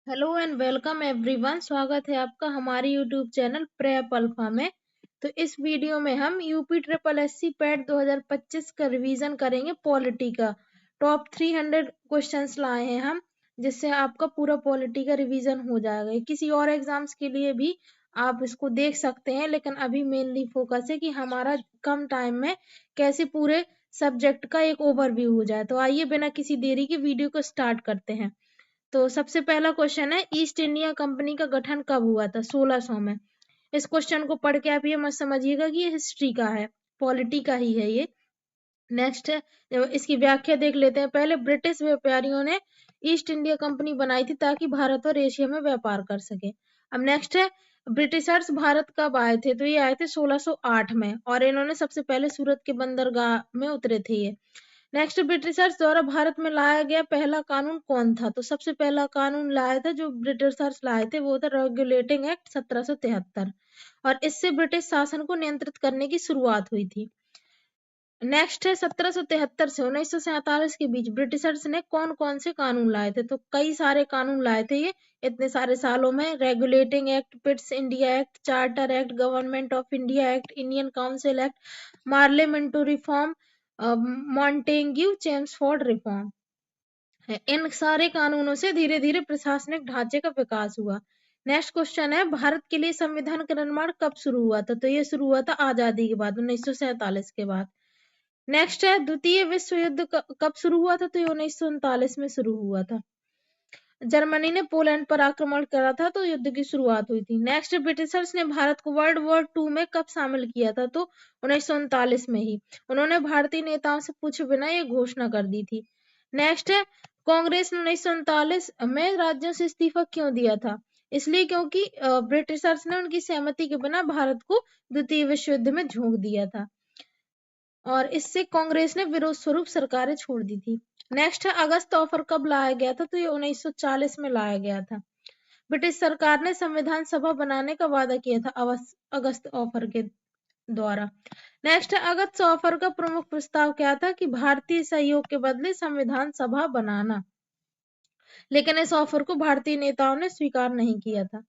Hello and welcome everyone. स्वागत है आपका हमारे यूट्यूब चैनल प्रेप अल्फा में। तो इस वीडियो में हम यूपी ट्रिपल एससी पैट 2025 का रिवीजन करेंगे। पॉलिटी का टॉप 300 क्वेश्चंस लाए हैं हम, जिससे आपका पूरा पॉलिटी का रिवीजन हो जाएगा। किसी और एग्जाम्स के लिए भी आप इसको देख सकते हैं, लेकिन अभी मेनली फोकस है कि हमारा कम टाइम में कैसे पूरे सब्जेक्ट का एक ओवरव्यू हो जाए। तो आइए बिना किसी देरी के वीडियो को स्टार्ट करते हैं। तो सबसे पहला क्वेश्चन है, ईस्ट इंडिया कंपनी का गठन कब हुआ था? 1600 में। इस क्वेश्चन को पढ़ के आप ये मत समझिएगा कि ये हिस्ट्री का है, पॉलिटी का ही है ये। नेक्स्ट है, इसकी व्याख्या देख लेते हैं। पहले ब्रिटिश व्यापारियों ने ईस्ट इंडिया कंपनी बनाई थी ताकि भारत और एशिया में व्यापार कर सके। अब नेक्स्ट है, ब्रिटिशर्स भारत कब आए थे? तो ये आए थे 1608 में, और इन्होंने सबसे पहले सूरत के बंदरगाह में उतरे थे ये। नेक्स्ट, ब्रिटिशर्स द्वारा भारत में लाया गया पहला कानून कौन था? तो सबसे पहला कानून लाया था जो ब्रिटिशर्स लाए थे वो था रेगुलेटिंग एक्ट 1773, और इससे ब्रिटिश शासन को नियंत्रित करने की शुरुआत हुई थी। नेक्स्ट है, 1773 से 1947 के बीच ब्रिटिशर्स ने कौन कौन से कानून लाए थे? तो कई सारे कानून लाए थे ये इतने सारे सालों में। Regulating act, Pitt's India act, charter act, government of India act, Indian council act, parliamentary reform, Montagu Chelmsford reform है। इन सारे कानूनों से धीरे धीरे प्रशासनिक ढांचे का विकास हुआ। नेक्स्ट क्वेश्चन है, भारत के लिए संविधान का निर्माण कब शुरू हुआ था? तो ये शुरू हुआ था आजादी के बाद, 1947 के बाद। नेक्स्ट है, द्वितीय विश्व युद्ध कब शुरू हुआ था? तो ये 1939 में शुरू हुआ था। जर्मनी ने पोलैंड पर आक्रमण करा था तो युद्ध की शुरुआत हुई थी। नेक्स्ट, ब्रिटिशर्स ने भारत को वर्ल्ड वॉर 2 में कब शामिल किया था? तो 1939 में ही। उन्होंने भारतीय नेताओं से पूछे बिना ये घोषणा कर दी थी। नेक्स्ट है, कांग्रेस ने 1939 में राज्यों से इस्तीफा क्यों दिया था? इसलिए क्योंकि ब्रिटिशर्स ने उनकी सहमति के बिना भारत को द्वितीय विश्व युद्ध में झोंक दिया था, और इससे कांग्रेस ने विरोध स्वरूप सरकारें छोड़ दी थी। नेक्स्ट है, अगस्त ऑफर कब लाया गया था? तो ये 1940 में लाया गया था। ब्रिटिश सरकार ने संविधान सभा बनाने का वादा किया था अगस्त ऑफर के द्वारा। नेक्स्ट है, अगस्त ऑफर का प्रमुख प्रस्ताव क्या था? कि भारतीय सहयोग के बदले संविधान सभा बनाना, लेकिन इस ऑफर को भारतीय नेताओं ने स्वीकार नहीं किया था।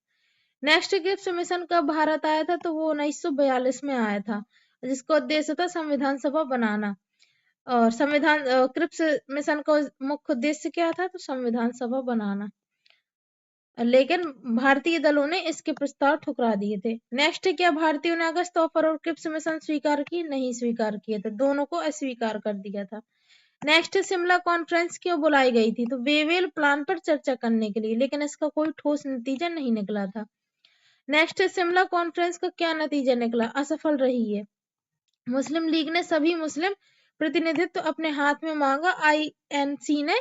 नेक्स्ट, क्रिप्स मिशन कब भारत आया था? तो वो 1942 में आया था, जिसका उद्देश्य था संविधान सभा बनाना। और क्रिप्स मिशन का मुख्य उद्देश्य क्या था? तो संविधान सभा बनाना, लेकिन भारतीय दलों ने इसके प्रस्ताव ठुकरा दिए थे। नेक्स्ट, क्या भारतीयों ने अगस्त ऑफर और क्रिप्स मिशन स्वीकार की? नहीं स्वीकार किए थे, दोनों को अस्वीकार कर दिया था। नेक्स्ट, शिमला कॉन्फ्रेंस क्यों बुलाई गई थी? तो वेवेल प्लान पर चर्चा करने के लिए, लेकिन इसका कोई ठोस नतीजा नहीं निकला था। नेक्स्ट, शिमला कॉन्फ्रेंस का क्या नतीजा निकला? असफल रही है। मुस्लिम लीग ने सभी मुस्लिम प्रतिनिधित्व अपने हाथ में मांगा, आईएनसी ने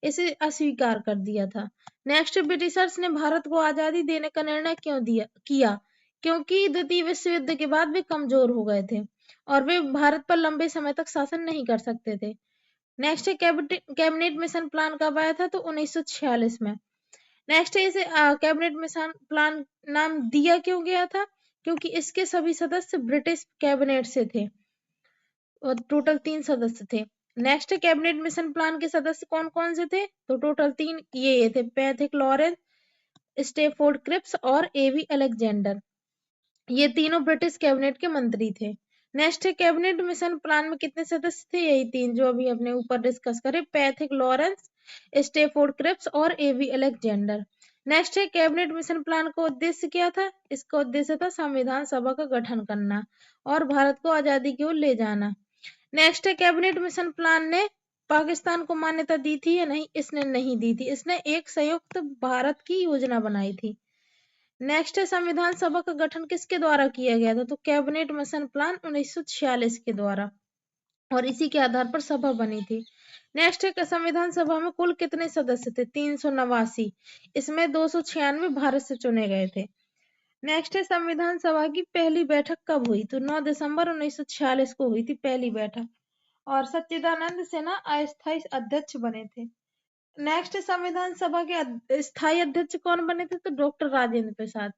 इसे अस्वीकार कर दिया था। नेक्स्ट, ब्रिटिशर्स ने भारत को आजादी देने का निर्णय क्यों किया? क्योंकि द्वितीय विश्व युद्ध के बाद वे कमजोर हो गए थे और वे भारत पर लंबे समय तक शासन नहीं कर सकते थे। नेक्स्ट, कैबिनेट मिशन प्लान कब आया था? तो 1946 में। नेक्स्ट, इसे कैबिनेट मिशन प्लान नाम दिया क्यों गया था? क्योंकि इसके सभी सदस्य ब्रिटिश कैबिनेट से थे और टोटल 3 सदस्य थे। नेक्स्ट, कैबिनेट मिशन प्लान के सदस्य कौन कौन से थे? तो टोटल 3 ये थे, पैथिक लॉरेंस, स्टेफोर्ड क्रिप्स और एवी अलेक्जेंडर। ये तीनों ब्रिटिश कैबिनेट के मंत्री थे। नेक्स्ट, कैबिनेट मिशन प्लान में कितने सदस्य थे? यही 3 जो अभी अपने ऊपर डिस्कस करे, पैथिक लॉरेंस, स्टेफोर्ड क्रिप्स और एवी अलेक्जेंडर। नेक्स्ट है, कैबिनेट मिशन प्लान का उद्देश्य क्या था? इसका उद्देश्य था संविधान सभा का गठन करना और भारत को आजादी की ओर ले जाना। नेक्स्ट है, कैबिनेट मिशन प्लान ने पाकिस्तान को मान्यता दी थी या नहीं? इसने नहीं दी थी, इसने एक संयुक्त भारत की योजना बनाई थी। नेक्स्ट है, संविधान सभा का गठन किसके द्वारा किया गया था? तो कैबिनेट मिशन प्लान 1946 के द्वारा, और इसी के आधार पर सभा बनी थी। नेक्स्ट है, संविधान सभा में कुल कितने सदस्य थे? 389, इसमें 296 भारत से चुने गए थे। नेक्स्ट है, संविधान सभा की पहली बैठक कब हुई? तो 9 दिसंबर 1946 को हुई थी पहली बैठक, और सच्चिदानंद सिन्हा अस्थायी अध्यक्ष बने थे। नेक्स्ट, संविधान सभा के स्थायी अध्यक्ष कौन बने थे? तो डॉक्टर राजेंद्र प्रसाद,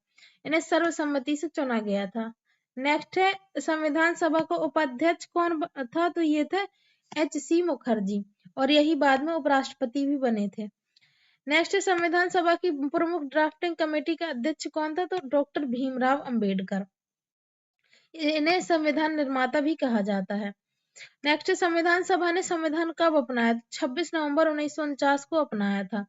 इन्हें सर्वसम्मति से चुना गया था। नेक्स्ट है, संविधान सभा का उपाध्यक्ष कौन था? तो ये थे एच सी मुखर्जी, और यही बाद में उपराष्ट्रपति भी बने थे। नेक्स्ट, संविधान सभा की प्रमुख ड्राफ्टिंग कमेटी का अध्यक्ष कौन था? तो डॉक्टर भीमराव अंबेडकर। इन्हें संविधान निर्माता भी कहा जाता है। नेक्स्ट, संविधान सभा ने संविधान कब अपनाया? 26 नवंबर 1949 को अपनाया था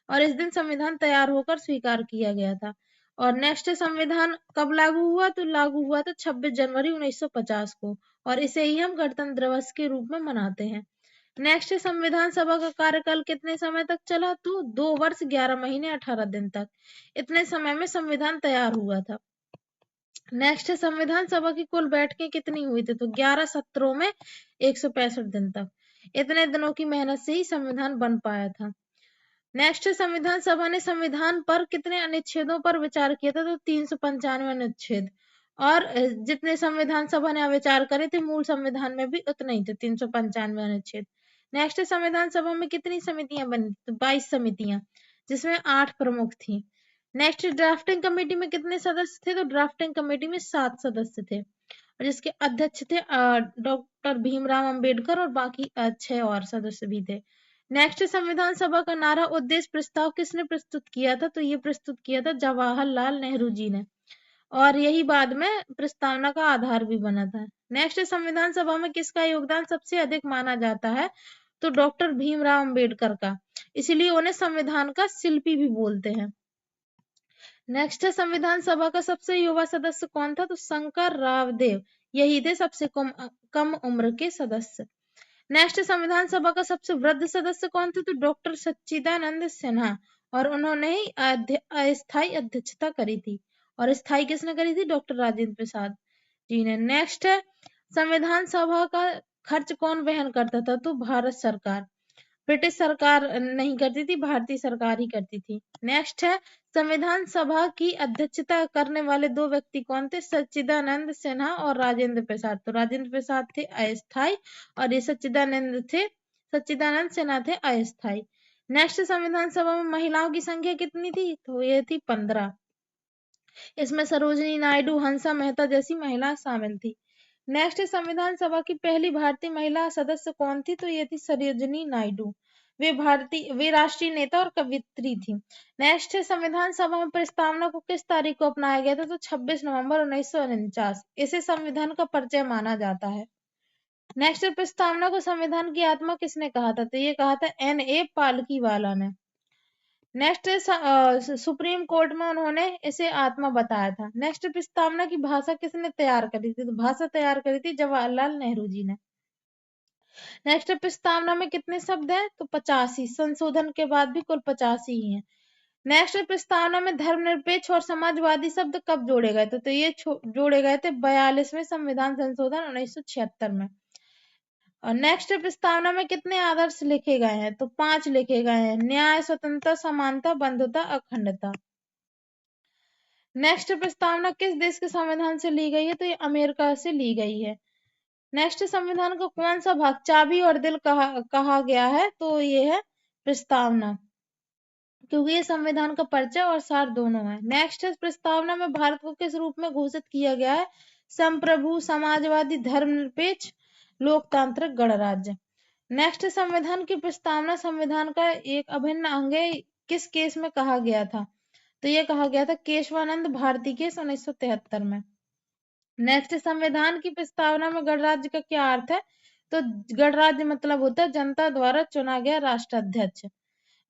और इस दिन संविधान तैयार होकर स्वीकार किया गया था। और नेक्स्ट, संविधान कब लागू हुआ? तो लागू हुआ था 26 जनवरी 1950 को और इसे ही हम गणतंत्र दिवस के रूप में मनाते हैं। नेक्स्ट, संविधान सभा का कार्यकाल कितने समय तक चला? तो 2 वर्ष 11 महीने 18 दिन तक। इतने समय में संविधान तैयार हुआ था। नेक्स्ट, संविधान सभा की कुल बैठकें कितनी हुई थी? तो 11 सत्रों में 165 दिन तक। इतने दिनों की मेहनत से ही संविधान बन पाया था। नेक्स्ट, संविधान सभा ने संविधान पर कितने अनुच्छेदों पर विचार किया था? तो 395 अनुच्छेद। और जितने संविधान सभा ने विचार करे थे मूल संविधान में भी उतने ही थे, 395 अनुच्छेद। नेक्स्ट, संविधान सभा में कितनी समितियां बनी? तो 22 समितियां, जिसमें 8 प्रमुख थी। नेक्स्ट, ड्राफ्टिंग कमेटी में कितने सदस्य थे? तो ड्राफ्टिंग कमेटी में 7 सदस्य थे और जिसके अध्यक्ष थे डॉक्टर भीमराव अंबेडकर और बाकी 6 और सदस्य भी थे। नेक्स्ट, संविधान सभा का नारा उद्देश्य प्रस्ताव किसने प्रस्तुत किया था? तो ये प्रस्तुत किया था जवाहरलाल नेहरू जी ने और यही बाद में प्रस्तावना का आधार भी बना था। नेक्स्ट, संविधान सभा में किसका योगदान सबसे अधिक माना जाता है? तो डॉक्टर भीमराव अंबेडकर का, इसलिए उन्हें संविधान का शिल्पी भी बोलते हैं। नेक्स्ट, संविधान सभा का सबसे युवा सदस्य कौन था? तो शंकर राव देव, यही थे सबसे कम उम्र के सदस्य। नेक्स्ट, संविधान सभा का सबसे वृद्ध सदस्य कौन थे? तो डॉक्टर सच्चिदानंद सिन्हा और उन्होंने ही अस्थायी अध्यक्षता करी थी और स्थायी किसने करी थी? डॉक्टर राजेंद्र प्रसाद जी ने। नेक्स्ट है, संविधान सभा का खर्च कौन वहन करता था? तो भारत सरकार। ब्रिटिश सरकार नहीं करती थी, भारतीय सरकार ही करती थी। नेक्स्ट है, संविधान सभा की अध्यक्षता करने वाले 2 व्यक्ति कौन थे? सच्चिदानंद सिन्हा और राजेंद्र प्रसाद। तो राजेंद्र प्रसाद थे अस्थायी और ये सच्चिदानंद सिन्हा थे अस्थायी। नेक्स्ट, संविधान सभा में महिलाओं की संख्या कितनी थी? तो ये थी 15। इसमें सरोजिनी नायडू, हंसा मेहता जैसी महिला शामिल थी। नेक्स्ट, संविधान सभा की पहली भारतीय महिला सदस्य कौन थी? तो ये थी सरोजिनी नायडू। वे राष्ट्रीय नेता और कवियत्री थी। नेक्स्ट, संविधान सभा में प्रस्तावना को किस तारीख को अपनाया गया था? तो 26 नवंबर 1949। इसे संविधान का परिचय माना जाता है। नेक्स्ट, प्रस्तावना को संविधान की आत्मा किसने कहा था? तो ये कहा था N.A. पालकीवाला ने। नेक्स्ट, सुप्रीम कोर्ट में उन्होंने इसे आत्मा बताया था। नेक्स्ट, प्रस्तावना की भाषा किसने तैयार करी थी? तो भाषा तैयार करी थी जवाहरलाल नेहरू जी ने। नेक्स्ट, प्रस्तावना में कितने शब्द हैं? तो 85, संशोधन के बाद भी कुल 85 ही हैं। नेक्स्ट, प्रस्तावना में धर्मनिरपेक्ष और समाजवादी शब्द कब जोड़े गए थे? तो ये जोड़े गए थे 42वें संविधान संशोधन 1976 में। और नेक्स्ट, प्रस्तावना में कितने आदर्श लिखे गए हैं? तो 5 लिखे गए हैं, न्याय, स्वतंत्रता, समानता, बंधुता, अखंडता। नेक्स्ट, प्रस्तावना किस देश के संविधान से ली गई है? तो ये अमेरिका से ली गई है। नेक्स्ट, संविधान का कौन सा भाग चाबी और दिल कहा गया है? तो ये है प्रस्तावना, क्योंकि ये संविधान का परिचय और सार दोनों है। नेक्स्ट, प्रस्तावना में भारत को किस रूप में घोषित किया गया है? संप्रभु, समाजवादी, धर्मनिरपेक्ष, लोकतांत्रिक गणराज्य। नेक्स्ट, संविधान की प्रस्तावना संविधान का एक अभिन्न अंग है, किस केस में कहा गया था? तो ये कहा गया था केशवानंद भारती केस 1973 में। नेक्स्ट, संविधान की प्रस्तावना में गणराज्य का क्या अर्थ है? तो गणराज्य मतलब होता है जनता द्वारा चुना गया राष्ट्राध्यक्ष,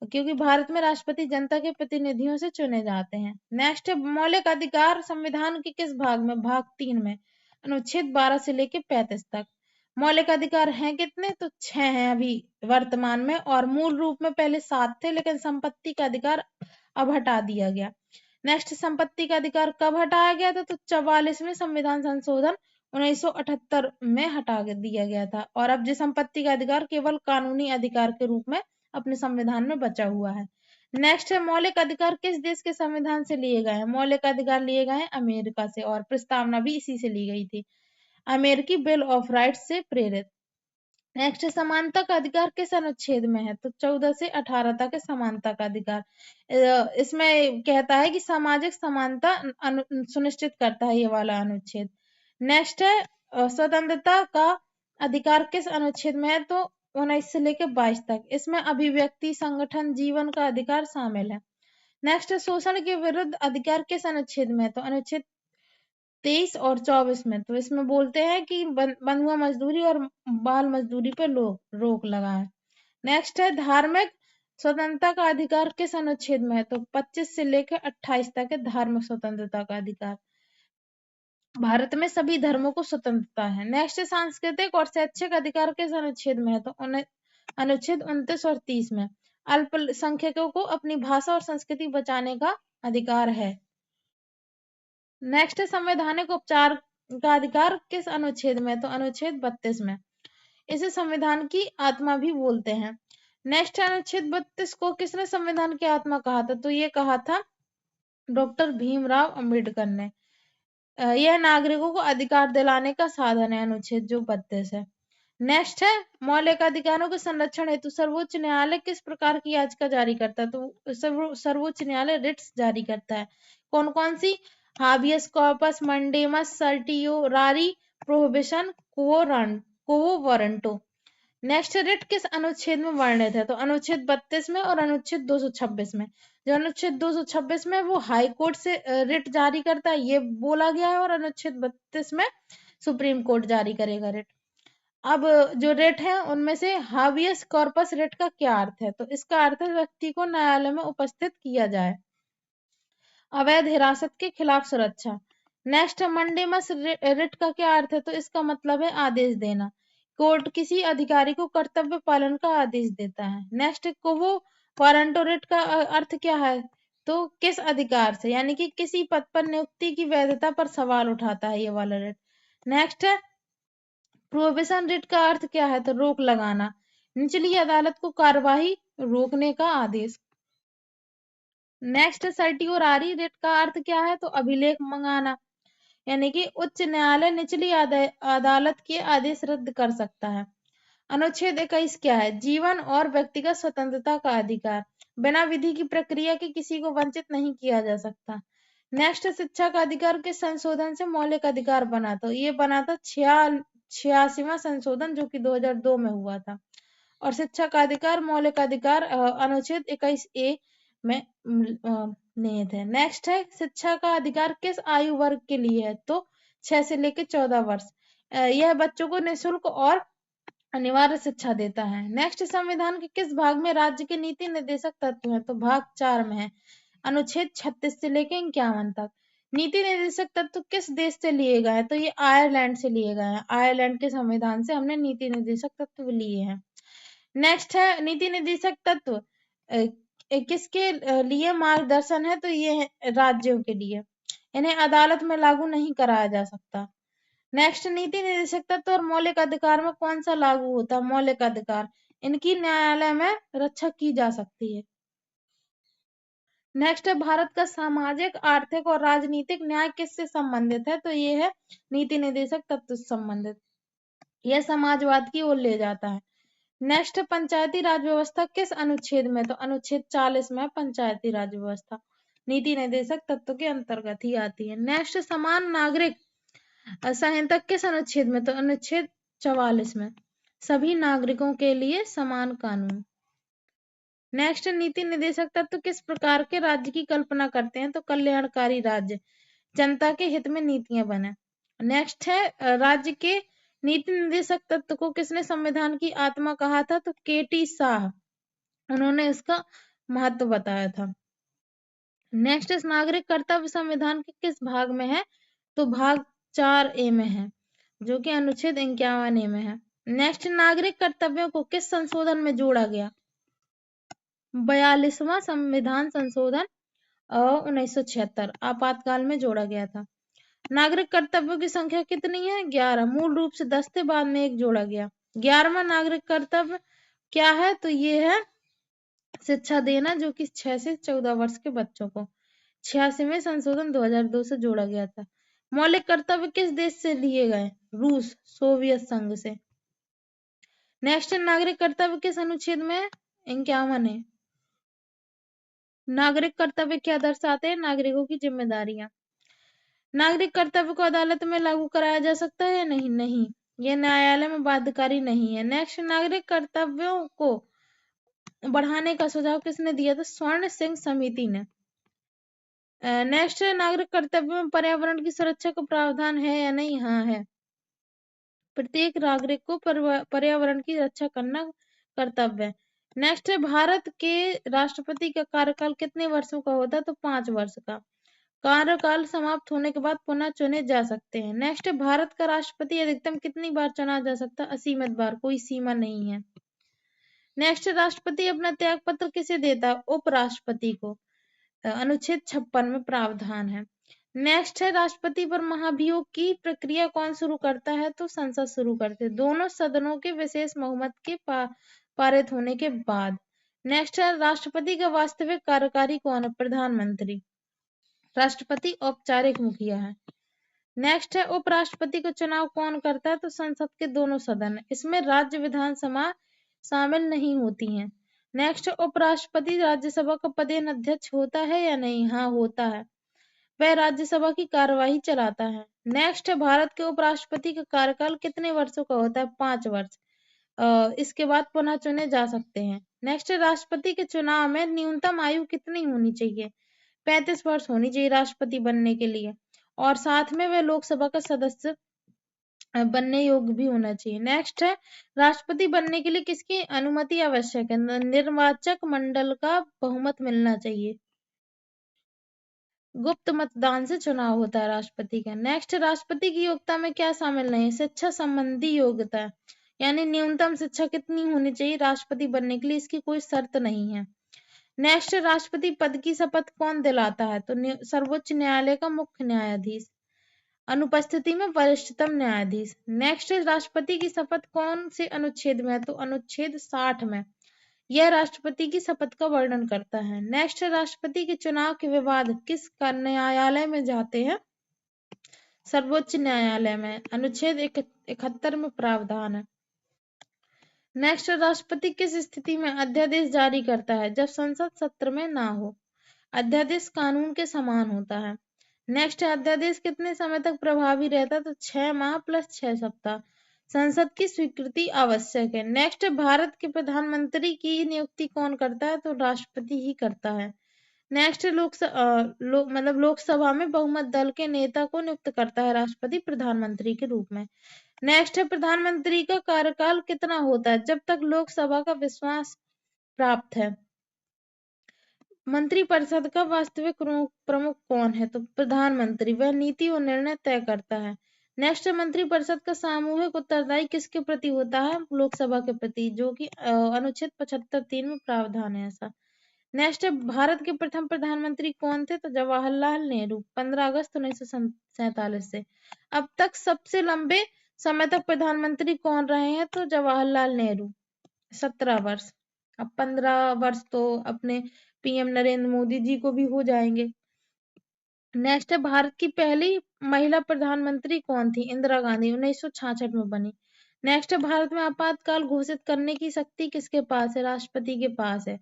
क्योंकि भारत में राष्ट्रपति जनता के प्रतिनिधियों से चुने जाते हैं। नेक्स्ट, मौलिक अधिकार संविधान के किस भाग में? भाग 3 में, अनुच्छेद 12 से लेके 35 तक। मौलिक अधिकार हैं कितने? तो 6 हैं अभी वर्तमान में, और मूल रूप में पहले 7 थे, लेकिन संपत्ति का अधिकार अब हटा दिया गया। नेक्स्ट, संपत्ति का अधिकार कब हटाया गया था? तो 44वें संविधान संशोधन 1978 में हटा दिया गया था, और अब जो संपत्ति का अधिकार केवल कानूनी अधिकार के रूप में अपने संविधान में बचा हुआ है। नेक्स्ट है, मौलिक अधिकार किस देश के संविधान से लिए गए हैं? मौलिक अधिकार लिए गए हैं अमेरिका से, और प्रस्तावना भी इसी से ली गई थी, अमेरिकी बिल ऑफ राइट्स से प्रेरित। नेक्स्ट, समानता का अधिकार किस अनुच्छेद में है? तो 14 से 18 तक है समानता का अधिकार। इसमें कहता है कि सामाजिक समानता सुनिश्चित करता है ये वाला अनुच्छेद। नेक्स्ट है, स्वतंत्रता का अधिकार किस अनुच्छेद में है? तो 19 से लेकर 22 तक। इसमें अभिव्यक्ति, संगठन, जीवन का अधिकार शामिल है। नेक्स्ट है शोषण के विरुद्ध अधिकार किस अनुच्छेद में है? तो अनुच्छेद 23 और 24 में। तो इसमें बोलते हैं कि बंधुआ मजदूरी और बाल मजदूरी पर रोक लगाए। नेक्स्ट है धार्मिक स्वतंत्रता का अधिकार किस अनुच्छेद में है? तो 25 से लेकर 28 तक है धार्मिक स्वतंत्रता का अधिकार। भारत में सभी धर्मों को स्वतंत्रता है। नेक्स्ट है सांस्कृतिक और शैक्षिक अधिकार किस अनुच्छेद में है? तो अनुच्छेद 29 और 30 में। अल्पसंख्यकों को अपनी भाषा और संस्कृति बचाने का अधिकार है। नेक्स्ट है संवैधानिक उपचार का अधिकार किस अनुच्छेद में? तो अनुच्छेद 32 में। इसे संविधान की आत्मा भी बोलते हैं। नेक्स्ट अनुच्छेद 32 को किसने संविधान की आत्मा कहा था? तो ये कहा था डॉक्टर भीमराव अंबेडकर ने। यह नागरिकों को अधिकार दिलाने का साधन है, अनुच्छेद जो 32 है। नेक्स्ट है मौलिक अधिकारों के संरक्षण हेतु सर्वोच्च न्यायालय किस प्रकार की याचिका जारी करता है? तो सर्वोच्च न्यायालय रिट्स जारी करता है। कौन कौन सी? हाबियस कॉर्पस, मंडेमस, सर्टियोरारी, प्रोहिबिशन, क्वो वारंटो। नेक्स्ट रिट किस अनुच्छेद में वर्णित है? तो अनुच्छेद 32 में और अनुच्छेद 226 में। जो अनुच्छेद 226 में वो हाई कोर्ट से रिट जारी करता है, ये बोला गया है, और अनुच्छेद 32 में सुप्रीम कोर्ट जारी करेगा रिट। अब जो रिट है उनमें से हाबियस कॉर्पस रिट का क्या अर्थ है? तो इसका अर्थ है व्यक्ति को न्यायालय में उपस्थित किया जाए। अवैध हिरासत के खिलाफ सुरक्षा। नेक्स्ट मंडेमस रिट का क्या अर्थ है? तो इसका मतलब है आदेश देना। कोर्ट किसी अधिकारी को कर्तव्य पालन का आदेश देता है। नेक्स्ट क्वो वारंटो रिट का अर्थ क्या है? तो किस अधिकार से, यानी कि किसी पद पर नियुक्ति की वैधता पर सवाल उठाता है ये वाला रिट। नेक्स्ट है प्रोहिबिशन रिट का अर्थ क्या है? तो रोक लगाना। निचली अदालत को कार्यवाही रोकने का आदेश। नेक्स्ट सर्टियोरारी रिट का अर्थ क्या है? तो अभिलेख मंगाना, यानी कि उच्च न्यायालय निचली अदालत के आदेश रद्द कर सकता है। अनुच्छेद 21 क्या है? जीवन और व्यक्तिगत स्वतंत्रता का अधिकार। बिना विधि की प्रक्रिया के किसी को वंचित नहीं किया जा सकता। नेक्स्ट शिक्षा का अधिकार के संशोधन से मौलिक अधिकार बना? तो ये बना था 86वां संशोधन जो कि 2002 में हुआ था। और शिक्षा का अधिकार मौलिक अधिकार अनुच्छेद 21A में निहित है। नेक्स्ट है शिक्षा का अधिकार किस आयु वर्ग के लिए है? तो 6 से लेकर 14 वर्ष। यह बच्चों को निःशुल्क और अनिवार्य शिक्षा देता है। नेक्स्ट संविधान के किस भाग में राज्य के नीति निर्देशक तत्व हैं? तो भाग 4 में है, अनुच्छेद 36 से लेकर 51 तक। नीति निर्देशक तत्व किस देश से लिए गए हैं? तो ये आयरलैंड से लिए गए हैं। आयरलैंड के संविधान से हमने नीति निर्देशक तत्व लिए हैं। नेक्स्ट है नीति निर्देशक तत्व किसके लिए मार्गदर्शन है? तो ये है राज्यों के लिए। इन्हें अदालत में लागू नहीं कराया जा सकता। नेक्स्ट नीति निर्देशक तत्व और मौलिक अधिकार में कौन सा लागू होता है? मौलिक अधिकार। इनकी न्यायालय में रक्षा की जा सकती है। नेक्स्ट है भारत का सामाजिक, आर्थिक और राजनीतिक न्याय किससे संबंधित है? तो ये है नीति निर्देशक तत्व से संबंधित। यह समाजवाद की ओर ले जाता है। नेक्स्ट पंचायती राज व्यवस्था किस अनुच्छेद में? तो अनुच्छेद 40 में पंचायती राज व्यवस्था नीति निर्देशक तत्व के अंतर्गत ही आती है। नेक्स्ट समान नागरिक संहिता किस अनुच्छेद में? तो अनुच्छेद 44 में। सभी नागरिकों के लिए समान कानून। नेक्स्ट नीति निर्देशक तत्व किस प्रकार के राज्य की कल्पना करते हैं? तो कल्याणकारी राज्य, जनता के हित में नीतियां बने। नेक्स्ट है राज्य के नीति निर्देशक तत्व को किसने संविधान की आत्मा कहा था? तो KT शाह, उन्होंने इसका महत्व बताया था। नेक्स्ट नागरिक कर्तव्य संविधान के किस भाग में है? तो भाग 4A में है, जो कि अनुच्छेद 51A में है। नेक्स्ट नागरिक कर्तव्यों को किस संशोधन में जोड़ा गया? 42वां संविधान संशोधन 1976 आपातकाल में जोड़ा गया था। नागरिक कर्तव्यों की संख्या कितनी है? 11। मूल रूप से 10 थे, बाद में एक जोड़ा गया। 11वां नागरिक कर्तव्य क्या है? तो ये है शिक्षा देना, जो कि 6 से 14 वर्ष के बच्चों को। 86वें संशोधन 2002 से जोड़ा गया था। मौलिक कर्तव्य किस देश से लिए गए? रूस, सोवियत संघ से। नेक्स्ट नागरिक कर्तव्य किस अनुच्छेद में है? 51 है। नागरिक कर्तव्य क्या दर्शाते हैं? नागरिकों की जिम्मेदारियां। नागरिक कर्तव्य को अदालत में लागू कराया जा सकता है या नहीं? नहीं। ये न्यायालय में बाध्यकारी नहीं है। नेक्स्ट, नागरिक कर्तव्यों को बढ़ाने का सुझाव किसने दिया था? स्वर्ण सिंह समिति ने। नेक्स्ट, नागरिक कर्तव्यों में पर्यावरण की सुरक्षा का प्रावधान है या नहीं? हाँ है। प्रत्येक नागरिक को पर्यावरण की रक्षा करना कर्तव्य है। नेक्स्ट है, भारत के राष्ट्रपति का कार्यकाल कितने वर्षों का होता है? तो 5 वर्ष का। कार्यकाल समाप्त होने के बाद पुनः चुने जा सकते हैं। नेक्स्ट है, भारत का राष्ट्रपति अधिकतम कितनी बार चुना जा सकता है? असीमित बार, कोई सीमा नहीं है। नेक्स्ट, राष्ट्रपति अपना त्याग पत्र किसे देता है? उपराष्ट्रपति को। अनुच्छेद 56 में प्रावधान है। नेक्स्ट है, राष्ट्रपति पर महाभियोग की प्रक्रिया कौन शुरू करता है? तो संसद शुरू करते हैं, दोनों सदनों के विशेष बहुमत के पारित होने के बाद। नेक्स्ट है, राष्ट्रपति का वास्तविक कार्यकारी कौन है? प्रधानमंत्री। राष्ट्रपति औपचारिक मुखिया है। नेक्स्ट है, उपराष्ट्रपति का चुनाव कौन करता है? तो संसद के दोनों सदन। इसमें राज्य विधानसभा शामिल नहीं होती हैं। नेक्स्ट, उपराष्ट्रपति राज्यसभा का पदेन अध्यक्ष होता है या नहीं? हाँ होता है, वह राज्यसभा की कार्यवाही चलाता है। नेक्स्ट, भारत के उपराष्ट्रपति का कार्यकाल कितने वर्षों का होता है? 5 वर्ष। इसके बाद पुनः चुने जा सकते हैं। नेक्स्ट, राष्ट्रपति के चुनाव में न्यूनतम आयु कितनी होनी चाहिए? 35 वर्ष होनी चाहिए राष्ट्रपति बनने के लिए, और साथ में वह लोकसभा का सदस्य बनने योग्य भी होना चाहिए। नेक्स्ट है, राष्ट्रपति बनने के लिए किसकी अनुमति आवश्यक है? निर्वाचक मंडल का बहुमत मिलना चाहिए। गुप्त मतदान से चुनाव होता है राष्ट्रपति का। नेक्स्ट, राष्ट्रपति की योग्यता में क्या शामिल नहीं है? शिक्षा संबंधी योग्यता, यानी न्यूनतम शिक्षा कितनी होनी चाहिए राष्ट्रपति बनने के लिए? इसकी कोई शर्त नहीं है। नेक्स्ट, राष्ट्रपति पद की शपथ कौन दिलाता है? तो सर्वोच्च न्यायालय का मुख्य न्यायाधीश, अनुपस्थिति में वरिष्ठतम न्यायाधीश। नेक्स्ट, राष्ट्रपति की शपथ कौन से अनुच्छेद में है? तो अनुच्छेद 60 में। यह राष्ट्रपति की शपथ का वर्णन करता है। नेक्स्ट, राष्ट्रपति के चुनाव के विवाद किस न्यायालय में जाते हैं? सर्वोच्च न्यायालय में। अनुच्छेद 71 में प्रावधान है। नेक्स्ट, राष्ट्रपति किस स्थिति में अध्यादेश जारी करता है? जब संसद सत्र में ना हो। अध्यादेश कानून के समान होता है। नेक्स्ट, अध्यादेश कितने समय तक प्रभावी रहता है? तो 6 माह प्लस 6 सप्ताह। संसद की स्वीकृति आवश्यक है। नेक्स्ट, भारत के प्रधानमंत्री की नियुक्ति कौन करता है? तो राष्ट्रपति ही करता है। नेक्स्ट, लोकसभा में बहुमत दल के नेता को नियुक्त करता है राष्ट्रपति प्रधानमंत्री के रूप में। नेक्स्ट है, प्रधानमंत्री का कार्यकाल कितना होता है? जब तक लोकसभा का विश्वास प्राप्त है। मंत्रिपरिषद का वास्तविक प्रमुख कौन है? तो प्रधानमंत्री, वह नीति और निर्णय तय करता है। नेक्स्ट, मंत्रिपरिषद का सामूहिक उत्तरदायी किसके प्रति होता है? लोकसभा के प्रति, जो कि अनुच्छेद 75(3) में प्रावधान है ऐसा। नेक्स्ट, भारत के प्रथम प्रधानमंत्री कौन थे? तो जवाहरलाल नेहरू, 15 अगस्त 1947 से। अब तक सबसे लंबे समय तक प्रधानमंत्री कौन रहे हैं? तो जवाहरलाल नेहरू, 17 वर्ष। अब 15 वर्ष तो अपने पीएम नरेंद्र मोदी जी को भी हो जाएंगे। नेक्स्ट है, भारत की पहली महिला प्रधानमंत्री कौन थी? इंदिरा गांधी, 1966 में बनी। नेक्स्ट है, भारत में आपातकाल घोषित करने की शक्ति किसके पास है? राष्ट्रपति के पास है,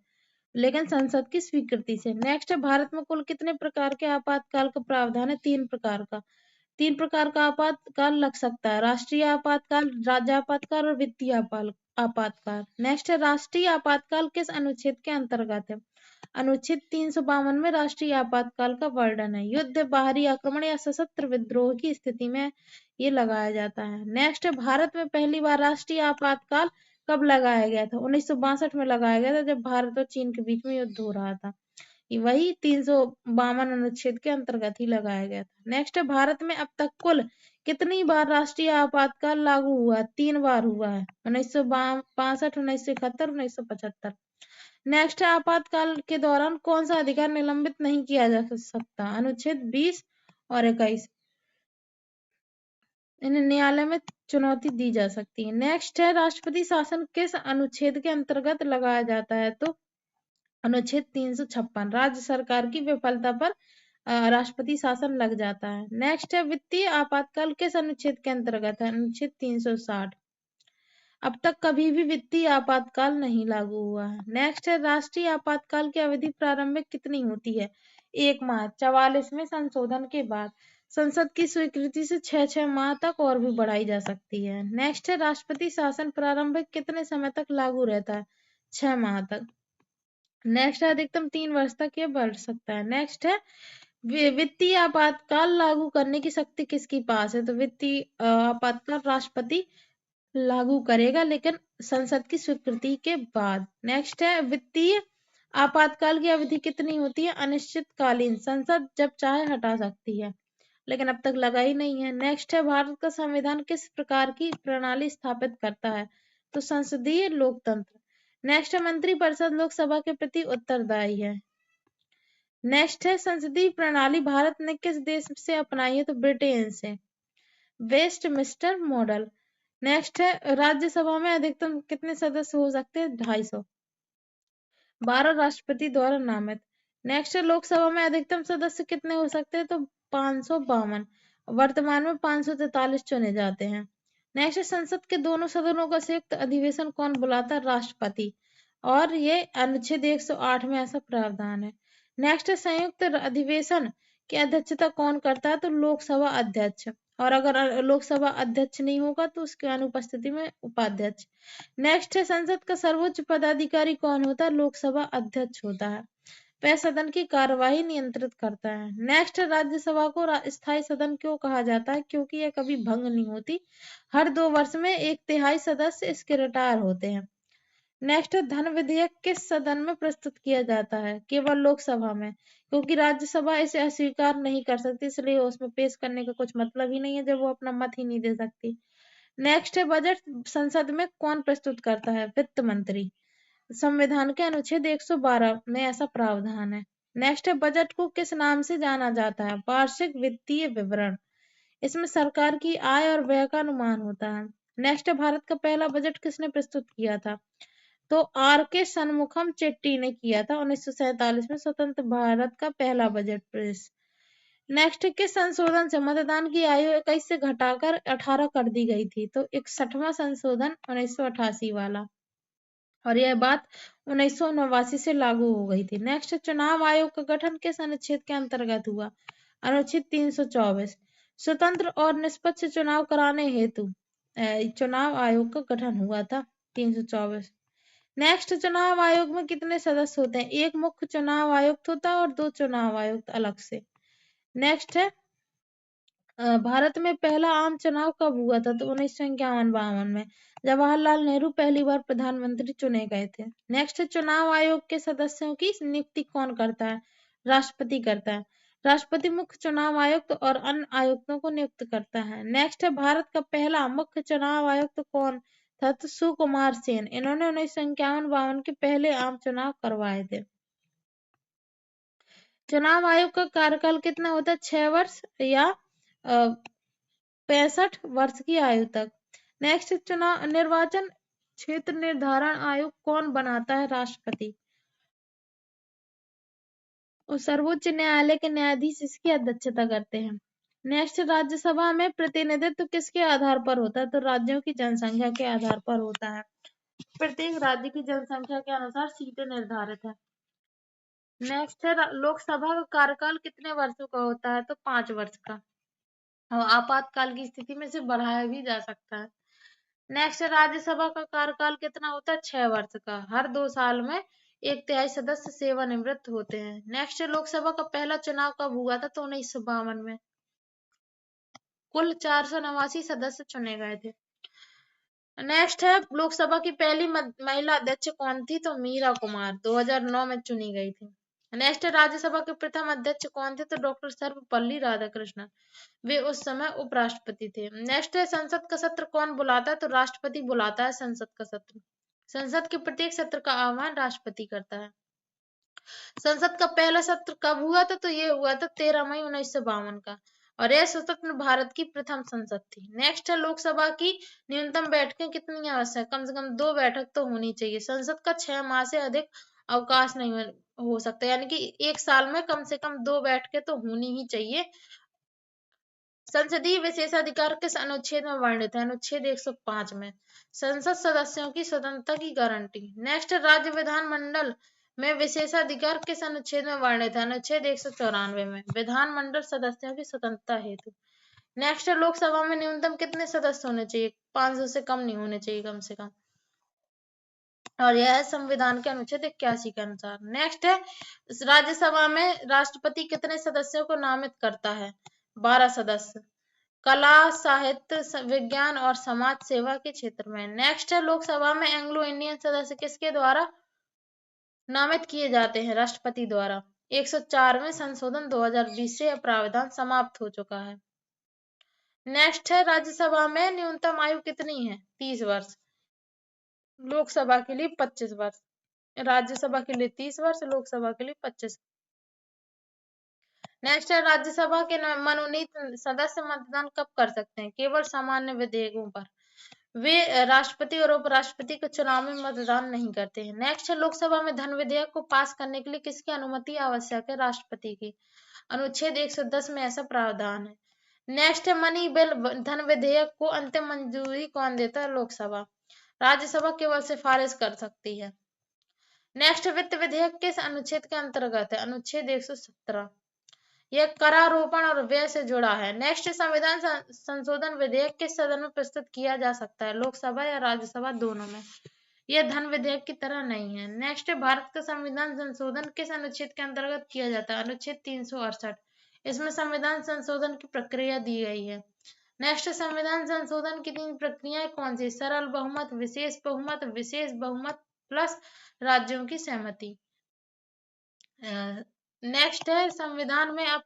लेकिन संसद की स्वीकृति से। नेक्स्ट है, भारत में कुल कितने प्रकार के आपातकाल का प्रावधान है? 3 प्रकार का। 3 प्रकार का आपातकाल लग सकता है, राष्ट्रीय आपातकाल, राज्य आपातकाल और वित्तीय आपातकाल। नेक्स्ट है, राष्ट्रीय आपातकाल किस अनुच्छेद के अंतर्गत है? अनुच्छेद 352 में राष्ट्रीय आपातकाल का वर्णन है। युद्ध, बाहरी आक्रमण या सशस्त्र विद्रोह की स्थिति में ये लगाया जाता है। नेक्स्ट है, भारत में पहली बार राष्ट्रीय आपातकाल कब लगाया गया था? 1962 में लगाया गया था, जब भारत और चीन के बीच में युद्ध हो रहा था। वही 352 अनुच्छेद के अंतर्गत ही लगाया गया था। नेक्स्ट है, भारत में अब तक कुल कितनी बार राष्ट्रीय आपातकाल लागू हुआ? 3 बार हुआ है, 1962, 1971, 1975। नेक्स्ट, आपातकाल के दौरान कौन सा अधिकार निलंबित नहीं किया जा सकता? अनुच्छेद 20 और 21। इन्हें न्यायालय में चुनौती दी जा सकती है। नेक्स्ट है, राष्ट्रपति शासन किस अनुच्छेद के अंतर्गत लगाया जाता है? तो अनुच्छेद 356, राज्य सरकार की विफलता पर राष्ट्रपति शासन लग जाता है। नेक्स्ट है, वित्तीय आपातकाल किस अनुच्छेद के अंतर्गत है? अनुच्छेद 360। अब तक कभी भी वित्तीय आपातकाल नहीं लागू हुआ है। नेक्स्ट है, राष्ट्रीय आपातकाल की अवधि प्रारंभिक कितनी होती है? 1 माह, 44वें संशोधन के बाद। संसद की स्वीकृति से 6 माह तक और भी बढ़ाई जा सकती है। नेक्स्ट है राष्ट्रपति शासन प्रारंभिक कितने समय तक लागू रहता है? 6 माह तक। नेक्स्ट है अधिकतम 3 वर्ष तक ये बढ़ सकता है। नेक्स्ट है वित्तीय आपातकाल लागू करने की शक्ति किसके पास है? तो वित्तीय आपातकाल राष्ट्रपति लागू करेगा, लेकिन संसद की स्वीकृति के बाद। नेक्स्ट है वित्तीय आपातकाल की अवधि कितनी होती है? अनिश्चितकालीन। संसद जब चाहे हटा सकती है, लेकिन अब तक लगा ही नहीं है। नेक्स्ट है भारत का संविधान किस प्रकार की प्रणाली स्थापित करता है? तो संसदीय लोकतंत्र। नेक्स्ट है मंत्रिपरिषद लोकसभा के प्रति उत्तरदायी है। नेक्स्ट है संसदीय प्रणाली भारत ने किस देश से अपनाई है? तो ब्रिटेन से। Westminster model. नेक्स्ट है राज्यसभा में अधिकतम कितने सदस्य हो सकते हैं? 250। 12 राष्ट्रपति द्वारा नामित। नेक्स्ट है लोकसभा में अधिकतम सदस्य कितने हो सकते हैं? तो 552। वर्तमान में 543 चुने जाते हैं। नेक्स्ट है संसद के दोनों सदनों का संयुक्त अधिवेशन कौन बुलाता है? राष्ट्रपति। और ये अनुच्छेद 108 में ऐसा प्रावधान है। नेक्स्ट है संयुक्त अधिवेशन की अध्यक्षता कौन करता है? तो लोकसभा अध्यक्ष। और अगर लोकसभा अध्यक्ष नहीं होगा तो उसकी अनुपस्थिति में उपाध्यक्ष। नेक्स्ट है संसद का सर्वोच्च पदाधिकारी कौन होता है? लोकसभा अध्यक्ष होता है। वह सदन की कार्यवाही नियंत्रित करता है। नेक्स्ट राज्यसभा को स्थायी सदन क्यों कहा जाता है? क्योंकि यह कभी भंग नहीं होती। हर 2 वर्ष में 1/3 सदस्य इसके रिटायर होते हैं। नेक्स्ट धन विधेयक किस सदन में प्रस्तुत किया जाता है? केवल लोकसभा में, क्योंकि राज्यसभा इसे अस्वीकार नहीं कर सकती, इसलिए उसमें पेश करने का कुछ मतलब ही नहीं है जब वो अपना मत ही नहीं दे सकती। नेक्स्ट है बजट संसद में कौन प्रस्तुत करता है? वित्त मंत्री। संविधान के अनुच्छेद 112 में ऐसा प्रावधान है। नेक्स्ट है बजट को किस नाम से जाना जाता है? वार्षिक वित्तीय विवरण। इसमें सरकार की आय और व्यय का अनुमान होता है। नेक्स्ट है भारत का पहला बजट किसने प्रस्तुत किया था? तो R.K. शनमुखम चेट्टी ने किया था 1947 में स्वतंत्र भारत का पहला बजट पेश। नेक्स्ट किस संशोधन से मतदान की आयु 21 से घटाकर 18 कर दी गई थी? तो 61वां संशोधन 1988 वाला, और यह बात 1989 से लागू हो गई थी। नेक्स्ट चुनाव आयोग का गठन किस अनुच्छेद के अंतर्गत हुआ? अनुच्छेद 324। स्वतंत्र और निष्पक्ष चुनाव कराने हेतु चुनाव आयोग का गठन हुआ था 324। नेक्स्ट चुनाव आयोग में कितने सदस्य होते हैं? एक मुख्य चुनाव आयुक्त होता है और 2 चुनाव आयुक्त अलग से। नेक्स्ट है भारत में पहला आम चुनाव कब हुआ था? तो 1951-52 में, जवाहरलाल नेहरू पहली बार प्रधानमंत्री चुने गए थे। नेक्स्ट चुनाव आयोग के सदस्यों की नियुक्ति कौन करता है? राष्ट्रपति करता है। राष्ट्रपति मुख्य चुनाव आयुक्त और अन्य आयुक्तों को नियुक्त करता है। नेक्स्ट है भारत का पहला मुख्य चुनाव आयुक्त कौन था? तो सुकुमार सेन। इन्होंने 1951-52 के पहले आम चुनाव करवाए थे। चुनाव आयोग का कार्यकाल कितना होता है? 6 वर्ष या 65 वर्ष की आयु तक। नेक्स्ट चुनाव निर्वाचन क्षेत्र निर्धारण आयोग कौन बनाता है? राष्ट्रपति। और सर्वोच्च न्यायालय के न्यायाधीश इसकी अध्यक्षता करते हैं। नेक्स्ट राज्यसभा में प्रतिनिधित्व किसके आधार पर होता है? तो राज्यों की जनसंख्या के आधार पर होता है। प्रत्येक राज्य की जनसंख्या के अनुसार सीटें निर्धारित है। नेक्स्ट है लोकसभा का कार्यकाल कितने वर्षों का होता है? तो 5 वर्ष का, और आपातकाल की स्थिति में से बढ़ाया भी जा सकता है। नेक्स्ट राज्यसभा का कार्यकाल कितना होता है? 6 वर्ष का। हर 2 साल में 1/3 सदस्य सेवानिवृत्त होते हैं। नेक्स्ट लोकसभा का पहला चुनाव कब हुआ था? तो 1952 में। कुल 489 सदस्य चुने गए थे। नेक्स्ट है लोकसभा की पहली महिला अध्यक्ष कौन थी? तो मीरा कुमार 2009 में चुनी गई थी। नेक्स्ट राज्यसभा के प्रथम अध्यक्ष कौन थे? तो डॉक्टर सर्वपल्ली राधाकृष्णन। वे उस समय उपराष्ट्रपति थे। नेक्स्ट है संसद का सत्र कौन बुलाता है? तो राष्ट्रपति बुलाता है संसद का सत्र। संसद के प्रत्येक सत्र का आह्वान राष्ट्रपति करता है। संसद का पहला सत्र कब हुआ था? तो ये हुआ था 13 मई 1952 का, और यह स्वतंत्र भारत की प्रथम संसद थी। नेक्स्ट है लोकसभा की न्यूनतम बैठकें कितनी आवश्यक? कम से कम 2 बैठक तो होनी चाहिए। संसद का 6 माह से अधिक अवकाश नहीं हो सकता, यानी कि 1 साल में कम से कम 2 बैठकें तो होनी ही चाहिए। संसदीय विशेषाधिकार किस अनुच्छेद में वर्णित है? अनुच्छेद 105 में। संसद सदस्यों की स्वतंत्रता की गारंटी। नेक्स्ट राज्य विधानमंडल में विशेषाधिकार किस अनुच्छेद में वर्णित है? अनुच्छेद 194 में। विधानमंडल सदस्यों की स्वतंत्रता हेतु। नेक्स्ट, लोकसभा में न्यूनतम कितने सदस्य होने चाहिए? 500 से कम नहीं होने चाहिए, कम से कम। और यह है संविधान के अनुच्छेद 81 के अनुसार। नेक्स्ट है, राज्यसभा में राष्ट्रपति कितने सदस्यों को नामित करता है? 12 सदस्य। कला, साहित्य, विज्ञान और समाज सेवा के क्षेत्र में। नेक्स्ट है, लोकसभा में एंग्लो इंडियन सदस्य किसके द्वारा नामित किए जाते हैं? राष्ट्रपति द्वारा। 104वें संशोधन 2020 से यह प्रावधान समाप्त हो चुका है। नेक्स्ट है, राज्यसभा में न्यूनतम आयु कितनी है? 30 वर्ष। लोकसभा के लिए 25 वर्ष। राज्यसभा के लिए 30 वर्ष, लोकसभा के लिए 25। नेक्स्ट है, राज्यसभा के मनोनीत सदस्य मतदान कब कर सकते हैं? केवल सामान्य विधेयकों पर। वे राष्ट्रपति और उपराष्ट्रपति के चुनाव में मतदान नहीं करते हैं। नेक्स्ट है, लोकसभा में धन विधेयक को पास करने के लिए किसकी अनुमति आवश्यक है? राष्ट्रपति की। अनुच्छेद 110 में ऐसा प्रावधान है। नेक्स्ट है, मनी बिल धन विधेयक को अंतिम मंजूरी कौन देता है? लोकसभा। राज्यसभा केवल सिफारिश कर सकती है। नेक्स्ट, वित्त विधेयक किस अनुच्छेद के अंतर्गत है? अनुच्छेद 117। यह करारोपण और व्यय से जुड़ा है। नेक्स्ट, संविधान संशोधन विधेयक किस सदन में प्रस्तुत किया जा सकता है? लोकसभा या राज्यसभा, दोनों में। यह धन विधेयक की तरह नहीं है। नेक्स्ट, भारत का संविधान संशोधन किस अनुच्छेद के अंतर्गत किया जाता है? अनुच्छेद 368। इसमें संविधान संशोधन की प्रक्रिया दी गई है। नेक्स्ट, संविधान संशोधन की 3 प्रक्रियाएं कौन सी? सरल बहुमत, विशेष बहुमत प्लस राज्यों की सहमति। नेक्स्ट है, संविधान में अब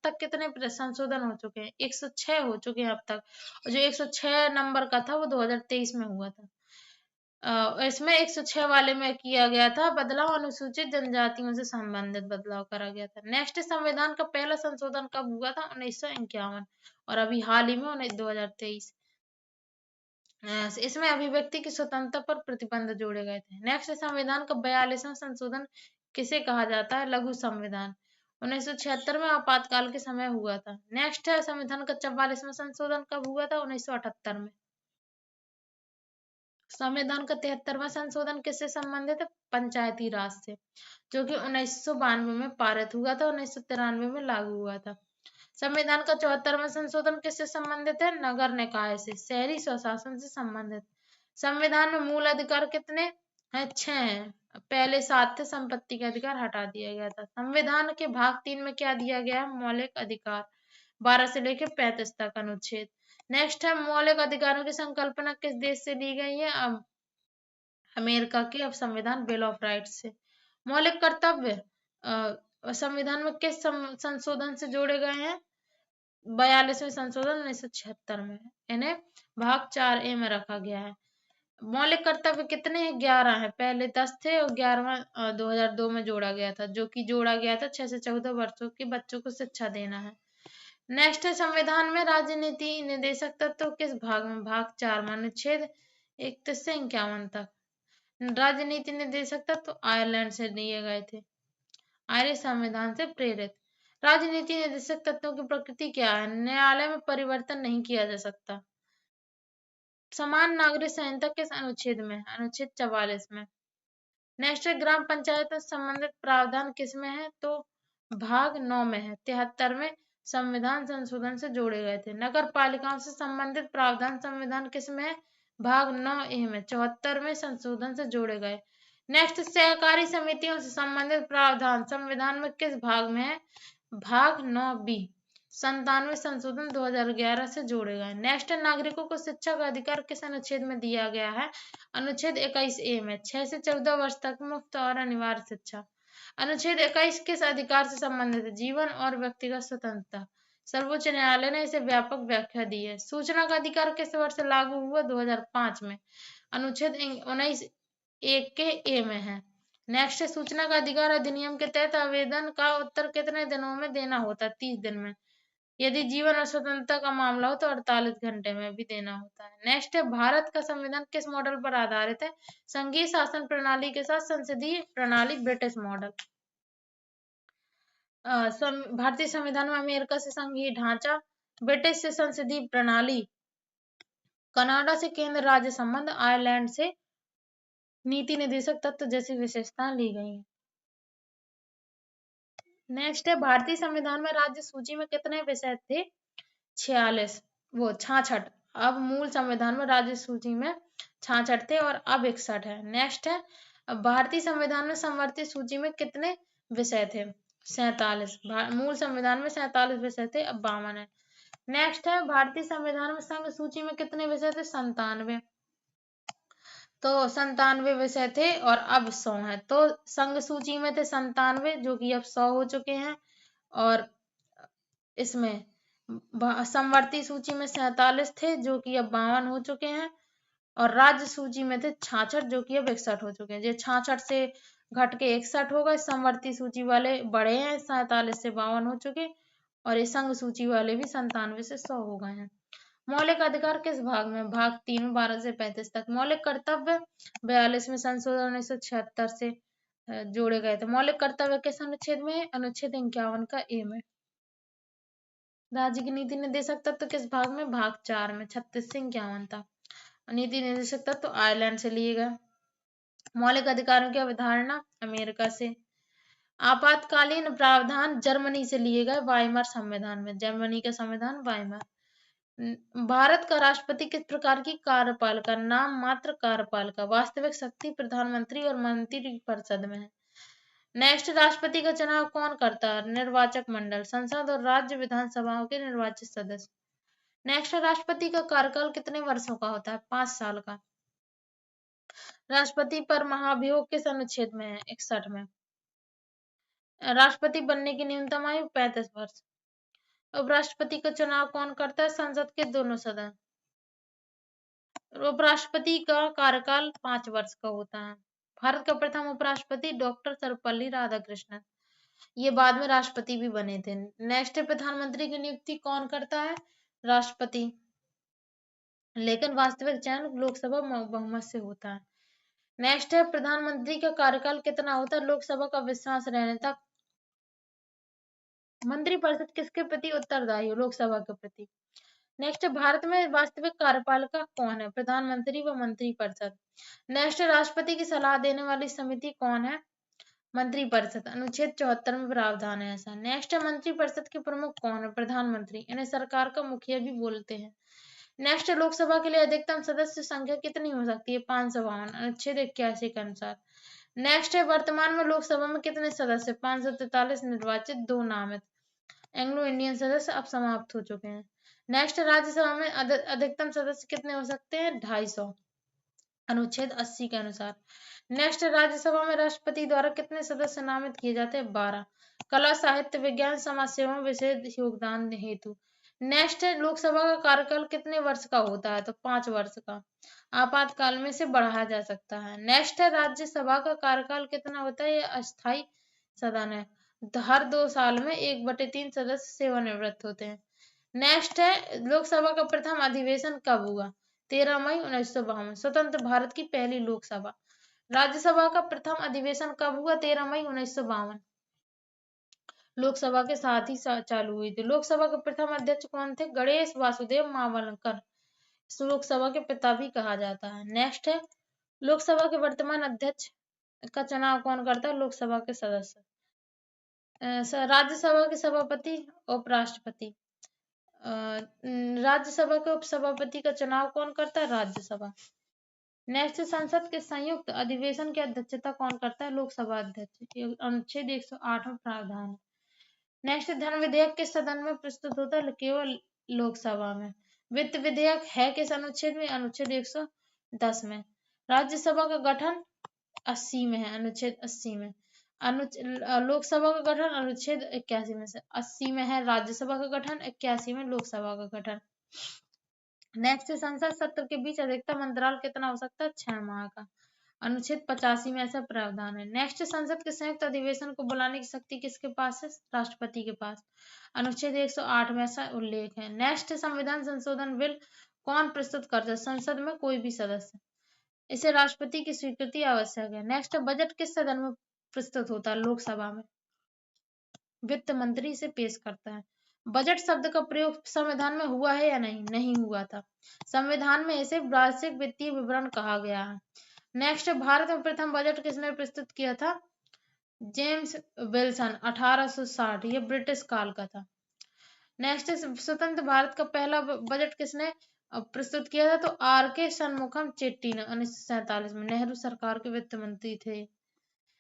तक कितने संशोधन हो चुके हैं? 106 हो चुके हैं अब तक। और जो 106 नंबर का था वो 2023 में हुआ था। इसमें 106 वाले में किया गया था बदलाव, अनुसूचित जनजातियों से संबंधित बदलाव करा गया था। नेक्स्ट, संविधान का पहला संशोधन कब हुआ था? 1951। और अभी हाल ही में 2023। इसमें अभिव्यक्ति की स्वतंत्रता पर प्रतिबंध जोड़े गए थे। नेक्स्ट, संविधान का 42वां संशोधन किसे कहा जाता है? लघु संविधान। 1976 में आपातकाल के समय हुआ था। नेक्स्ट है, संविधान का 44वां संशोधन कब हुआ था? 1978 में। संविधान का 73वां संशोधन किससे संबंधित है? पंचायती राज से, जो कि 1992 में पारित हुआ था, 1993 में लागू हुआ था। संविधान का 74वां संशोधन किससे संबंधित है? नगर निकाय से, शहरी स्वशासन से संबंधित। संविधान में मूल अधिकार कितने हैं? 6 हैं। पहले 7 थे, संपत्ति का अधिकार हटा दिया गया था। संविधान के भाग 3 में क्या दिया गया है? मौलिक अधिकार। 12 से लेकर 35 तक अनुच्छेद। नेक्स्ट है, मौलिक अधिकारों की संकल्पना किस देश से ली गई है? अमेरिका के संविधान बिल ऑफ राइट्स से। मौलिक कर्तव्य संविधान में किस संशोधन से जोड़े गए हैं? 42वें संशोधन 1976 में। इन्हें भाग 4A में रखा गया है। मौलिक कर्तव्य कितने हैं? 11 है। पहले 10 थे और 11वां 2002 में जोड़ा गया था, जो कि जोड़ा गया था 6 से 14 वर्षों के बच्चों को शिक्षा देना है। नेक्स्ट है, संविधान में राजनीति निदेशक तत्व किस भाग में? भाग 4 में, अनुच्छेद 31 से 51 तक। राजनीति निदेशक तत्व आयरलैंड से लिए गए थे, आर्य संविधान से प्रेरित। राजनीति निदेशक तत्वों की प्रकृति क्या है? न्यायालय में परिवर्तन नहीं किया जा सकता। समान नागरिक संहिता किस अनुच्छेद में? अनुच्छेद 44 में। नेक्स्ट, ग्राम पंचायत से संबंधित प्रावधान किस में है? तो भाग 9 में है। 73वें संविधान संशोधन से जोड़े गए थे। नगर पालिकाओं से संबंधित प्रावधान संविधान किस में है? भाग 9A में। 74वें संशोधन से जोड़े गए। नेक्स्ट, सहकारी समितियों से संबंधित प्रावधान संविधान में किस भाग में है? भाग 9B। 97वें संशोधन 2011 से जोड़े गए। नेक्स्ट, नागरिकों को शिक्षा का अधिकार किस अनुच्छेद में दिया गया है? अनुच्छेद 21A में। 6 से 14 वर्ष तक मुफ्त और अनिवार्य शिक्षा। अनुच्छेद 21 किस अधिकार से संबंधित है? जीवन और व्यक्तिगत स्वतंत्रता। सर्वोच्च न्यायालय ने इसे व्यापक व्याख्या दी है। सूचना का अधिकार किस वर्ष लागू हुआ? 2005 में। अनुच्छेद 19(1) के ए में है। नेक्स्ट, सूचना का अधिकार अधिनियम के तहत आवेदन का उत्तर कितने दिनों में देना होता है? 30 दिन में। यदि जीवन और स्वतंत्रता का मामला हो तो 48 घंटे में भी देना होता है। नेक्स्ट है, भारत का संविधान किस मॉडल पर आधारित है? संघीय शासन प्रणाली के साथ संसदीय प्रणाली, ब्रिटिश मॉडल। भारतीय संविधान में अमेरिका से संघीय ढांचा, ब्रिटिश से संसदीय प्रणाली, कनाडा से केंद्र राज्य संबंध, आयरलैंड से नीति निदेशक तत्व जैसी विशेषताएं ली गई हैं। नेक्स्ट है भारतीय संविधान में राज्य सूची में कितने विषय थे? 46, वो 66। अब मूल संविधान में राज्य सूची में 66 थे और अब 61 है। नेक्स्ट है अब भारतीय संविधान में समवर्ती सूची में कितने विषय थे? 47। मूल संविधान में 47 विषय थे, अब 52 है। नेक्स्ट है भारतीय संविधान में संघ सूची में कितने विषय थे? 97। तो 97 विषय थे और अब 100 है। तो संघ सूची में थे 97 जो कि अब 100 हो चुके हैं, और इसमें समवर्ती सूची में 47 थे जो कि अब 52 हो चुके हैं, और राज्य सूची में थे 66 जो कि अब 61 हो चुके हैं। ये 66 से घट के 61 हो गए। समवर्ती सूची वाले बड़े हैं, 47 से 52 हो चुके, और ये संघ सूची वाले भी 97 से 100 हो गए हैं। मौलिक अधिकार किस भाग में? भाग 3 में 12 से 35 तक। मौलिक कर्तव्य 42 में संशोधन 1976 से जोड़े गए थे। मौलिक कर्तव्य किस अनुच्छेद में? अनुच्छेद 51 का ए में। राज्य की नीति निर्देशक तत्व किस भाग में? भाग 4 में 36 से 51 तक। नीति निर्देशक तत्व आयरलैंड से लिए गए। मौलिक अधिकारों की अवधारणा अमेरिका से। आपातकालीन प्रावधान जर्मनी से लिए गए वाइमर संविधान में। जर्मनी का संविधान वाइमर। भारत का राष्ट्रपति किस प्रकार की कार्यपालिका? नाम मात्र कार्यपालिका। वास्तविक शक्ति प्रधानमंत्री और मंत्रिपरिषद में है। नेक्स्ट, राष्ट्रपति का चुनाव कौन करता है? निर्वाचक मंडल। संसद और राज्य विधानसभाओं के निर्वाचित सदस्य। नेक्स्ट, राष्ट्रपति का कार्यकाल कितने वर्षों का होता है? 5 साल का। राष्ट्रपति पर महाभियोग किस अनुच्छेद में है? 61 में। राष्ट्रपति बनने की न्यूनतम आयु 35 वर्ष। उपराष्ट्रपति का चुनाव कौन करता है? संसद के दोनों सदन। उपराष्ट्रपति का कार्यकाल 5 वर्ष का होता है। भारत का प्रथम उपराष्ट्रपति डॉक्टर सर्वपल्ली राधाकृष्णन। ये बाद में राष्ट्रपति भी बने थे। नेक्स्ट, प्रधानमंत्री की नियुक्ति कौन करता है? राष्ट्रपति, लेकिन वास्तविक चयन लोकसभा बहुमत से होता है। नेक्स्ट है प्रधानमंत्री का कार्यकाल कितना होता है? लोकसभा का विश्वास रहने तक। मंत्रिपरिषद किसके प्रति उत्तरदायी है? लोकसभा के प्रति। नेक्स्ट, भारत में वास्तविक कार्यपालिका कौन है? प्रधानमंत्री व मंत्रिपरिषद। नेक्स्ट, राष्ट्रपति की सलाह देने वाली समिति कौन है? मंत्रिपरिषद। अनुच्छेद 74 में प्रावधान है ऐसा। नेक्स्ट है मंत्रिपरिषद के प्रमुख कौन है? प्रधानमंत्री। इन्हें सरकार का मुखिया भी बोलते हैं। नेक्स्ट, लोकसभा के लिए अधिकतम सदस्य संख्या कितनी हो सकती है? 552, अनुच्छेद 81 के अनुसार। नेक्स्ट है वर्तमान में लोकसभा में कितने सदस्य? 543 निर्वाचित, 2 नामित। एंग्लो इंडियन सदस्य अब समाप्त हो चुके हैं। नेक्स्ट, राज्यसभा में अधिकतम सदस्य कितने हो सकते हैं? 250, अनुच्छेद 80 के अनुसार। नेक्स्ट, राज्यसभा में राष्ट्रपति द्वारा कितने सदस्य नामित किए जाते हैं? 12। कला, साहित्य, विज्ञान, समाज सेवा में विशेष योगदान हेतु। नेक्स्ट है लोकसभा का कार्यकाल कितने वर्ष का होता है? तो 5 वर्ष का। आपातकाल में से बढ़ाया जा सकता है। नेक्स्ट है राज्यसभा का कार्यकाल कितना होता है? यह अस्थायी सदन है। हर 2 साल में 1/3 सदस्य सेवानिवृत्त होते हैं। नेक्स्ट है लोकसभा का प्रथम अधिवेशन कब हुआ? 13 मई 1952। स्वतंत्र भारत की पहली लोकसभा। राज्यसभा का प्रथम अधिवेशन कब हुआ? 13 मई 1952। लोकसभा के साथ ही चालू हुई थी। लोकसभा के प्रथम अध्यक्ष कौन थे? गणेश वासुदेव मावलंकर। लोकसभा के पिता भी कहा जाता है। नेक्स्ट है लोकसभा के वर्तमान अध्यक्ष का चुनाव कौन करता है? लोकसभा के सदस्य। राज्यसभा के सभापति, उपराष्ट्रपति। राज्यसभा के उपसभापति का चुनाव कौन करता है? राज्यसभा। नेक्स्ट, संसद के संयुक्त अधिवेशन की अध्यक्षता कौन करता है? लोकसभा अध्यक्ष। अनुच्छेद 108 में प्रावधान है। नेक्स्ट, धन विधेयक किस सदन में प्रस्तुत होता है? केवल लोकसभा में। वित्त विधेयक है किस अनुच्छेद में? अनुच्छेद 110 में। राज्यसभा का गठन 80 में है, अनुच्छेद 80 में। लोकसभा का गठन अनुच्छेद 81 में से 80 में है राज्यसभा का गठन, 81 में लोकसभा का गठन। नेक्स्ट, संसद सत्र के बीच अधिकतम अंतराल कितना हो सकता है? 6 माह का। अनुच्छेद 85 में ऐसा प्रावधान है। नेक्स्ट, संसद के संयुक्त अधिवेशन को बुलाने की शक्ति किसके पास है? राष्ट्रपति के पास। अनुच्छेद 108 में ऐसा उल्लेख है। नेक्स्ट, संविधान संशोधन बिल कौन प्रस्तुत करता है? संसद में कोई भी सदस्य। इसे राष्ट्रपति की स्वीकृति आवश्यक है। नेक्स्ट, बजट किस सदन में प्रस्तुत होता है? लोकसभा में। वित्त मंत्री इसे पेश करता है। बजट शब्द का प्रयोग संविधान में हुआ है या नहीं? नहीं हुआ था। संविधान में इसे वार्षिक वित्तीय विवरण कहा गया है। नेक्स्ट, भारत में प्रथम बजट किसने प्रस्तुत किया था? जेम्स विल्सन 1860, ये ब्रिटिश काल का था। नेक्स्ट स्वतंत्र भारत का पहला बजट किसने प्रस्तुत किया था? तो आर के शनमुखम चेट्टी ने 1947 में, नेहरू सरकार के वित्त मंत्री थे।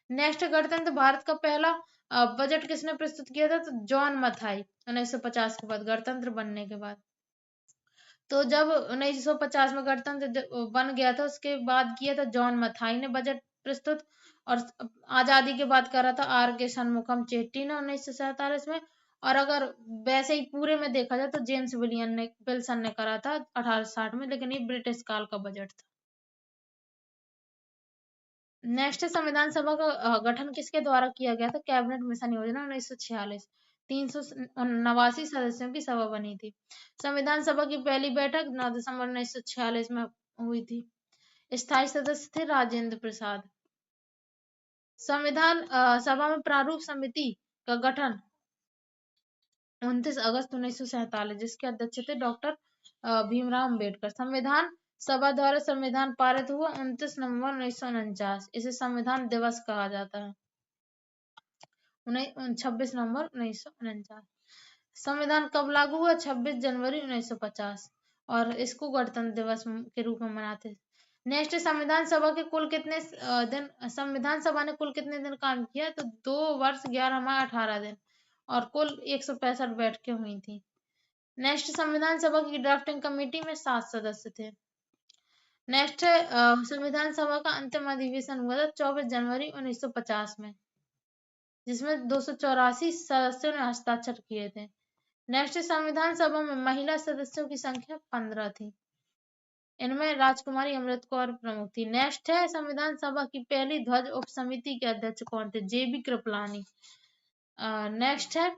नेक्स्ट गणतंत्र भारत का पहला बजट किसने प्रस्तुत किया था? तो जॉन मथाई 1950 के बाद, गणतंत्र बनने के बाद। तो जब 1950 में गणतंत्र बन गया था, उसके बाद किया था जॉन मथाई ने बजट प्रस्तुत, और आजादी के बाद करा था आर के शनमुखम चेट्टी ने 1947 में। और अगर वैसे ही पूरे में देखा जाए तो जेम्स विल्सन ने करा था 1860 में, लेकिन ये ब्रिटिश काल का बजट था। नेक्स्ट संविधान सभा का गठन किसके द्वारा किया गया था? कैबिनेट मिशन योजना 1946, 389 सदस्यों की सभा बनी थी। संविधान सभा की पहली बैठक 9 दिसंबर 1946 में हुई थी। स्थायी सदस्य थे राजेंद्र प्रसाद। संविधान सभा में प्रारूप समिति का गठन 29 अगस्त 1947, जिसके अध्यक्ष थे डॉक्टर भीमराव अम्बेडकर। संविधान सभा द्वारा संविधान पारित हुआ 29 नवंबर 1949, इसे संविधान दिवस कहा जाता है। 26 नवंबर 1949। संविधान कब लागू हुआ? 26 जनवरी 1950, और इसको गणतंत्र दिवस के रूप में मनाते हैं। नेक्स्ट, संविधान सभा के कुल कितने दिन, संविधान सभा ने कुल कितने दिन काम किया? तो 2 वर्ष 11 माह 18 दिन, और कुल 165 बैठकें हुई थी। नेक्स्ट, संविधान सभा की ड्राफ्टिंग कमेटी में 7 सदस्य थे। नेक्स्ट है संविधान सभा का अंतिम अधिवेशन हुआ था 24 जनवरी 1950 में, जिसमें 284 सदस्यों ने हस्ताक्षर किए थे। नेक्स्ट, संविधान सभा में महिला सदस्यों की संख्या 15 थी। इनमें राजकुमारी अमृत कौर प्रमुख थी। नेक्स्ट है संविधान सभा की पहली ध्वज उप समिति के अध्यक्ष कौन थे? जेबी कृपलानी। नेक्स्ट है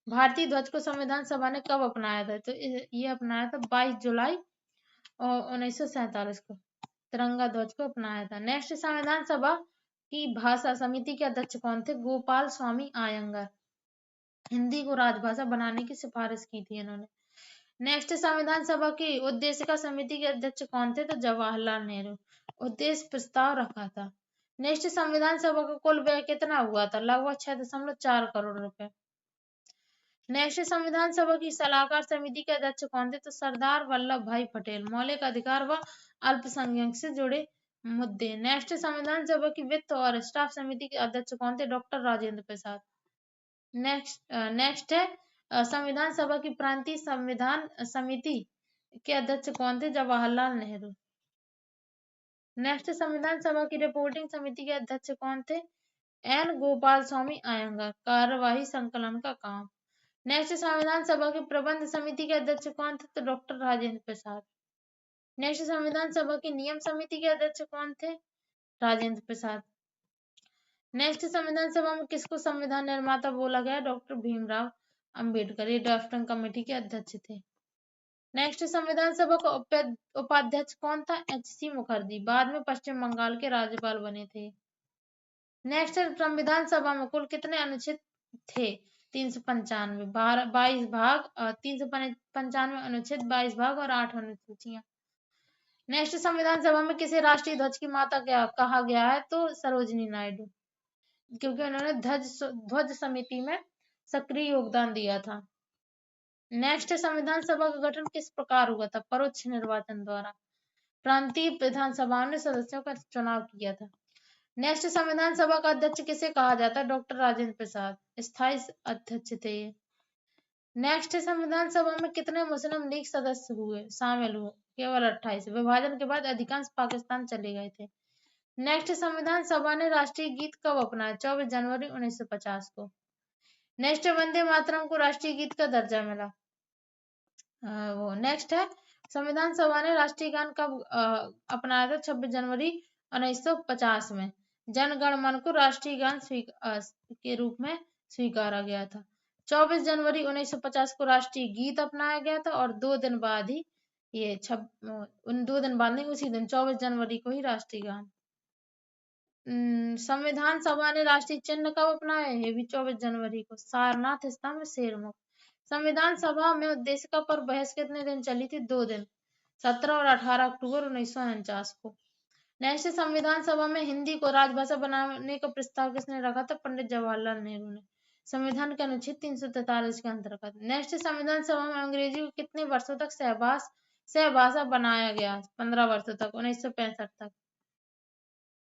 भारतीय ध्वज को संविधान सभा ने कब अपनाया था? तो ये अपनाया था 22 जुलाई 1947 को, तिरंगा ध्वज को अपनाया था। नेक्स्ट, संविधान सभा की भाषा समिति के अध्यक्ष कौन थे? गोपाल स्वामी आयंगर। हिंदी को राजभाषा बनाने की सिफारिश की थी इन्होंने। नेक्स्ट, संविधान सभा की उद्देशिका समिति के अध्यक्ष कौन थे? तो जवाहरलाल नेहरू। उद्देश्य प्रस्ताव रखा था। नेक्स्ट, संविधान सभा का कुल व्यय कितना हुआ था? लगभग 6.4 करोड़ रुपए। नेक्स्ट, संविधान सभा की सलाहकार समिति के अध्यक्ष कौन थे? तो सरदार वल्लभ भाई पटेल। मौलिक अधिकार व अल्पसंख्यक से जुड़े मुद्दे। नेक्स्ट, संविधान सभा की वित्त और स्टाफ समिति के अध्यक्ष कौन थे? डॉक्टर राजेंद्र प्रसाद। नेक्स्ट है संविधान सभा की प्रांतीय संविधान समिति के अध्यक्ष कौन थे? जवाहरलाल नेहरू। नेक्स्ट, संविधान सभा की रिपोर्टिंग समिति के अध्यक्ष कौन थे? एन गोपाल स्वामी अयंगर। कार्यवाही संकलन का काम। नेक्स्ट, संविधान सभा की प्रबंध समिति के अध्यक्ष कौन थे? तो डॉक्टर राजेंद्र प्रसाद। नेक्स्ट, संविधान सभा की नियम समिति के अध्यक्ष कौन थे? राजेंद्र प्रसाद। नेक्स्ट, संविधान सभा में किसको संविधान निर्माता बोला गया? डॉक्टर भीमराव अंबेडकर। ये ड्राफ्टिंग कमेटी के अध्यक्ष थे। नेक्स्ट, संविधान सभा का उपाध्यक्ष कौन था? एच.सी. मुखर्जी। बाद में पश्चिम बंगाल के राज्यपाल बने थे। नेक्स्ट, संविधान सभा में कुल कितने अनुच्छेद थे? 395। 22 भाग, 395 अनुच्छेद, 22 भाग और 8 अनुसूचियां। नेक्स्ट, संविधान सभा में किसे राष्ट्रीय ध्वज की माता कहा गया है? तो सरोजिनी नायडू, क्योंकि उन्होंने ध्वज समिति में सक्रिय योगदान दिया था। नेक्स्ट, संविधान सभा का गठन किस प्रकार हुआ था? परोक्ष निर्वाचन द्वारा। प्रांतीय विधानसभाओं ने सदस्यों का चुनाव किया था। नेक्स्ट, संविधान सभा का अध्यक्ष किसे कहा जाता है? डॉक्टर राजेंद्र प्रसाद। स्थायी अध्यक्ष थे ये। नेक्स्ट, संविधान सभा में कितने मुस्लिम लीग सदस्य शामिल हुए? केवल 28। विभाजन के बाद अधिकांश पाकिस्तान चले गए थे। नेक्स्ट, संविधान सभा ने राष्ट्रीय गीत कब अपनाया? 24 जनवरी 1950 को। नेक्स्ट, वंदे मातरम को राष्ट्रीय गीत का दर्जा मिला। नेक्स्ट है संविधान सभा ने राष्ट्रीय गान कब अपनाया था? 26 जनवरी 1950 में। जन गण मन को राष्ट्रीय गान के रूप में स्वीकारा गया था। 24 जनवरी 1950 को राष्ट्रीय गीत अपनाया गया था, और 2 दिन बाद ही उन 2 दिन बाद नहीं, उसी दिन 24 जनवरी को ही राष्ट्रीय गान। संविधान सभा ने राष्ट्रीय चिन्ह कब अपनाया? ये भी 24 जनवरी को। सारनाथ स्तंभ, शेरमुख। संविधान सभा में उद्देशिका पर बहस कितने दिन चली थी? 2 दिन, 17 और 18 अक्टूबर 1949 को। नेक्स्ट, संविधान सभा में हिंदी को राजभाषा बनाने का प्रस्ताव किसने रखा था? पंडित जवाहरलाल नेहरू ने, संविधान के अनुच्छेद 343 के अंतर्गत। नेक्स्ट, संविधान सभा में अंग्रेजी को कितने वर्षों तक सहभाषा बनाया गया? 15 वर्षों तक, 1965 तक।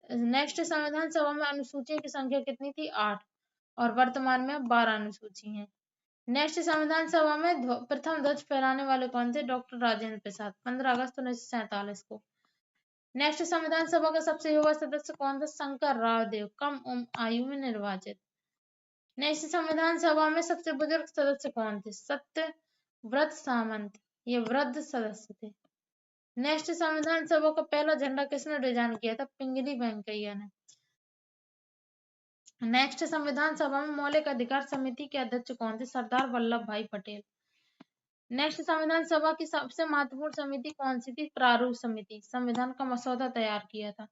नेक्स्ट, संविधान सभा में अनुसूचियों की संख्या कितनी थी? 8, और वर्तमान में 12 अनुसूची हैं। नेक्स्ट, संविधान सभा में प्रथम ध्वज फहराने वाले कौन थे? डॉक्टर राजेंद्र प्रसाद, 15 अगस्त 1947 को। नेक्स्ट, संविधान सभा का सबसे युवा सदस्य कौन था? शंकर राव देव, कम उम्र आयु में निर्वाचित। नेक्स्ट, संविधान सभा में सबसे बुजुर्ग सदस्य कौन थे? सत्यव्रत सामंत, ये वृद्ध सदस्य थे। नेक्स्ट, संविधान सभा का पहला झंडा किसने डिजाइन किया था? पिंगली वेंकैया ने। नेक्स्ट, संविधान सभा में मौलिक अधिकार समिति के अध्यक्ष कौन थे? सरदार वल्लभ भाई पटेल। नेक्स्ट, संविधान सभा की सबसे महत्वपूर्ण समिति कौन सी थी? प्रारूप समिति, संविधान का मसौदा तैयार किया था।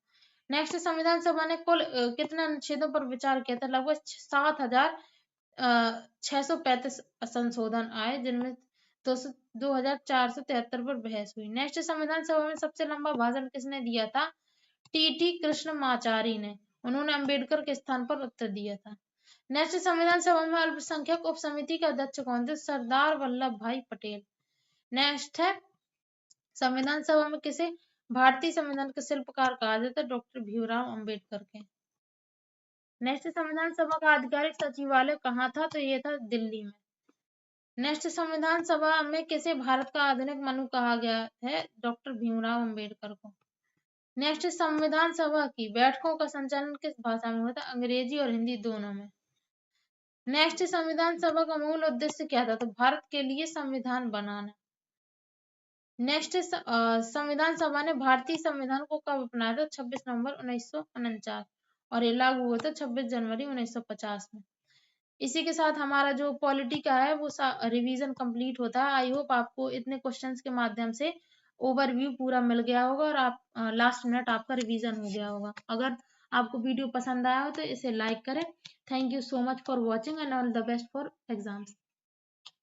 नेक्स्ट, संविधान सभा ने कुल कितने अनुच्छेदों पर विचार किया था? लगभग 7,635 संशोधन आए, जिनमें 2,473 पर बहस हुई। नेक्स्ट, संविधान सभा में सबसे लंबा भाषण किसने दिया था? टी कृष्णमाचारी ने, उन्होंने अंबेडकर के स्थान पर उत्तर दिया था। नेक्स्ट, संविधान सभा में अल्पसंख्यक उप समिति के अध्यक्ष कौन थे? सरदार वल्लभ भाई पटेल। नेक्स्ट है, संविधान सभा में किसे भारतीय संविधान के शिल्पकार कहा जाता है? डॉक्टर भीमराव अंबेडकर के। नेक्स्ट, संविधान सभा का आधिकारिक सचिवालय कहाँ था? तो ये था दिल्ली में। नेक्स्ट, संविधान सभा में किसे भारत का आधुनिक मनु कहा गया है? डॉक्टर भीमराव अंबेडकर को। नेक्स्ट, संविधान सभा की बैठकों का संचालन किस भाषा में होता है? अंग्रेजी और हिंदी दोनों में। नेक्स्ट, संविधान सभा का मूल उद्देश्य क्या था? तो भारत के लिए संविधान बनाना। नेक्स्ट, संविधान सभा ने भारतीय संविधान को कब अपनाया था? 26 नवंबर 1949, और ये लागू हुआ था 26 जनवरी 1950 में। इसी के साथ हमारा जो पॉलिटी का है वो रिवीजन कंप्लीट होता है। आई होप आपको इतने क्वेश्चंस के माध्यम से ओवरव्यू पूरा मिल गया होगा और आप लास्ट मिनट आपका रिवीजन हो गया होगा। अगर आपको वीडियो पसंद आया हो तो इसे लाइक करें। Thank you so much for watching and all the best for exams.